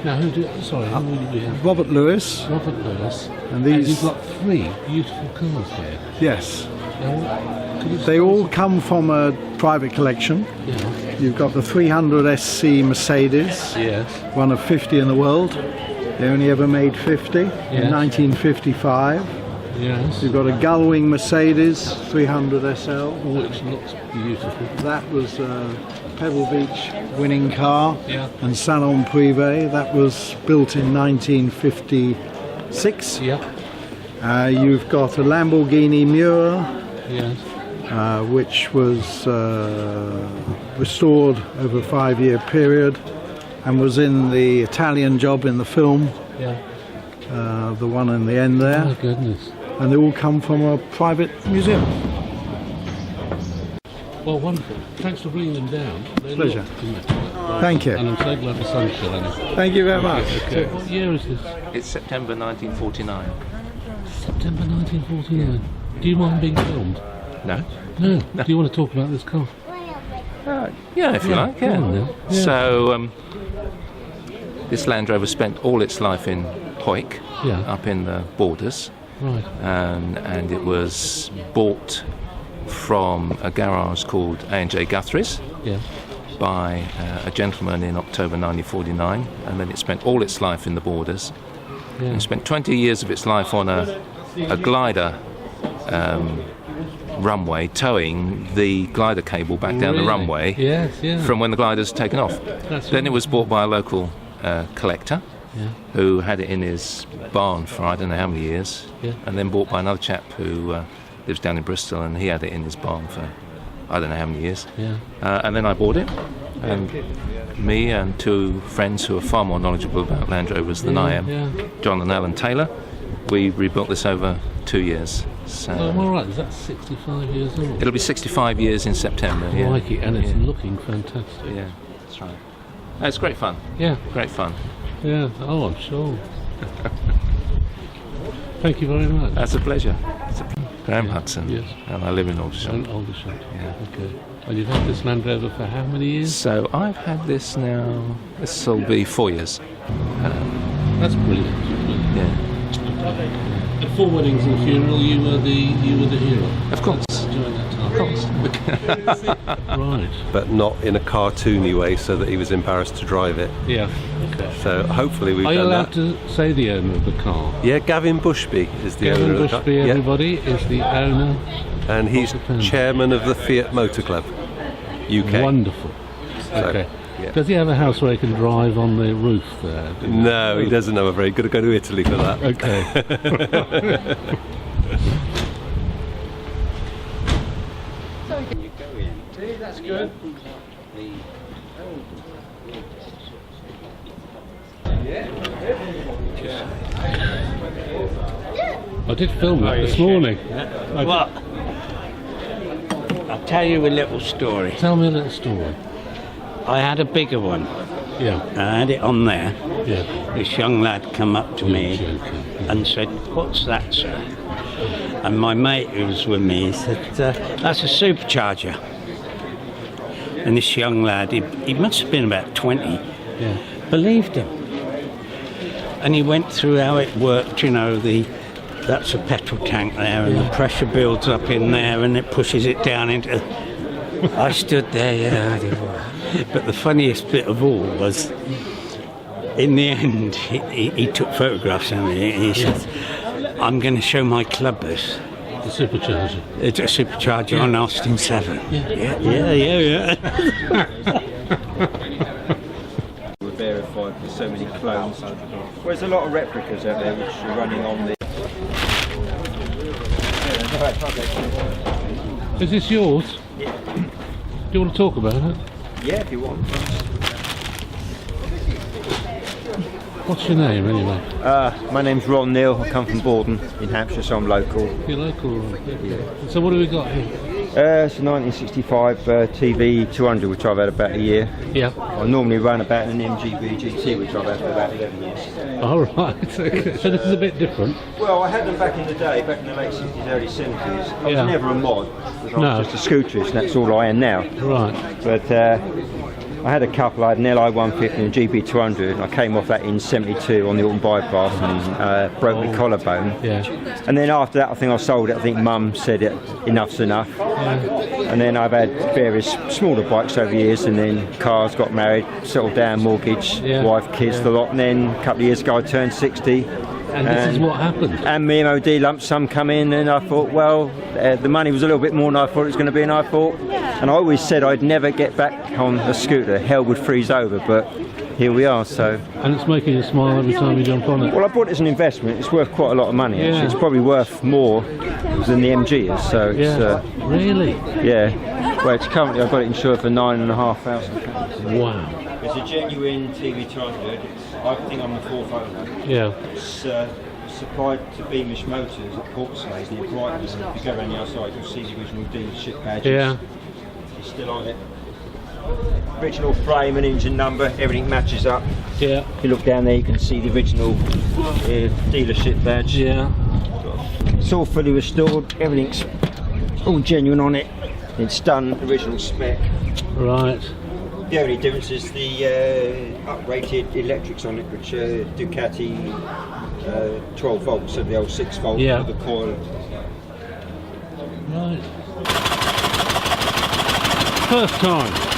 Now, who do we have? Robert Lewis. Robert Lewis. And these... you've got 3 beautiful cars here. Yes. Now, they all come from a private collection. Yeah. You've got the 300 SC Mercedes. Yes. One of 50 in the world. They only ever made 50 in 1955. Yes. You've got a Gullwing Mercedes 300 SL. Which looks beautiful. That was a Pebble Beach winning car. Yeah. And Salon Privé. That was built in 1956. Yeah. You've got a Lamborghini Miura. Yes. Which was restored over a 5-year period and was in the Italian job in the film. Yeah. The one in the end there. Oh my goodness. And they all come from a private museum. Well, wonderful. Thanks for bringing them down. Pleasure. Thank you. And I'm so glad the sun's shining. Thank you very much. Okay. What year is this? It's September 1949. September 1949. Do you mind being filmed? No. No. Do you want to talk about this car? Yeah, if you like. Yeah. Yeah. So this Land Rover spent all its life in Hoyk, up in the Borders. Right. And it was bought from a garage called A&J Guthrie's by a gentleman in October 1949, and then it spent all its life in the Borders. Yeah. And spent 20 years of its life on a glider runway, towing the glider cable back down the runway from when the glider's taken off. Then it was bought by a local collector who had it in his barn for I don't know how many years, and then bought by another chap who lives down in Bristol, and he had it in his barn for I don't know how many years. And then I bought it, and me and 2 friends who are far more knowledgeable about Land Rovers than I am, John and Alan Taylor, we rebuilt this over 2 years. So all right, is that 65 years old? It'll be 65 years in September. I like it, and it's looking fantastic. Yeah, that's right. It's great fun. Yeah. Great fun. Yeah, oh, I'm sure. Thank you very much. That's a pleasure. Graham Hudson. Yes. And I live in Aldershot. Aldershot. Yeah. Okay. And you've had this Land Rover for how many years? So I've had this now. This will be 4 years. That's brilliant. Yeah. At 4 weddings and funeral, you were the hero. Of course. During that time. Of course. Right. But not in a cartoony way, so that he was embarrassed to drive it. Yeah. Okay. So hopefully we've done that. Are you allowed to say the owner of the car? Yeah, Gavin Bushby is the owner of the car. Gavin Bushby, everybody, is the owner. And he's chairman of the Fiat Motor Club, UK. Wonderful. Okay. Yeah. Does he have a house where he can drive on the roof there? No, he doesn't have a very good. Got to go to Italy for that. Okay. That's good. I did film that this morning. What? I'll tell you a little story. Tell me a little story. I had a bigger one. Yeah. I had it on there. Yeah. This young lad come up to me and said, "What's that, sir?" And my mate who was with me, he said, "That's a supercharger." And this young lad, he must have been about 20, believed him. And he went through how it worked, you know, that's a petrol tank there, and the pressure builds up in there and it pushes it down into... I stood there, But the funniest bit of all was, in the end, he took photographs of me and he said, "I'm going to show my clubbers." The supercharger. It's a supercharger on Austin 7. Yeah. We're verified with so many clones. Well, there's a lot of replicas out there which are running on the... Is this yours? Yeah. Do you want to talk about it? Yeah, if you want. What's your name, anyway? My name's Ron Neal. I come from Borden in Hampshire, so I'm local. You're local, right? Yeah. So what have we got here? It's a 1965 TV 200, which I've had about a year. Yeah. I normally run about an MGB GT, which I've had for about 11 years. All right. Okay. So this is a bit different. Well, I had them back in the day, back in the late 60s, early 70s. I was never a mod, because I was just a scooterist, and that's all I am now. Right. But I had a couple. I had an LI 150 and a GB 200. I came off that in '72 on the Alton bypass and broke my collarbone. Yeah. And then after that, I think I sold it. I think Mum said enough's enough. And then I've had various smaller bikes over the years, and then cars, got married, settled down, mortgage, wife, kids, the lot. And then a couple of years ago, I turned 60. And this is what happened. And my MOD lump sum come in, and I thought, well, the money was a little bit more than I thought it was going to be, and I thought, and I always said I'd never get back on a scooter. Hell would freeze over, but here we are. So. And it's making you smile every time you jump on it. Well, I bought it as an investment. It's worth quite a lot of money. Actually. It's probably worth more than the MG is. So. It's, really? Yeah. Well, it's currently I've got it insured for £9,500. Wow. It's a genuine TV 200. I think I'm the fourth owner. Yeah. It's supplied to Beamish Motors at Portslays near Brighton. If you go around the outside, you'll see the original dealership badges. Yeah. It's still on it. Original frame and engine number, everything matches up. Yeah. If you look down there, you can see the original dealership badge. Yeah. It's all fully restored. Everything's all genuine on it. It's done original spec. Right. The only difference is the uprated electrics on it, which are Ducati 12 volts, so the old 6 volt with the coil. Right. First time.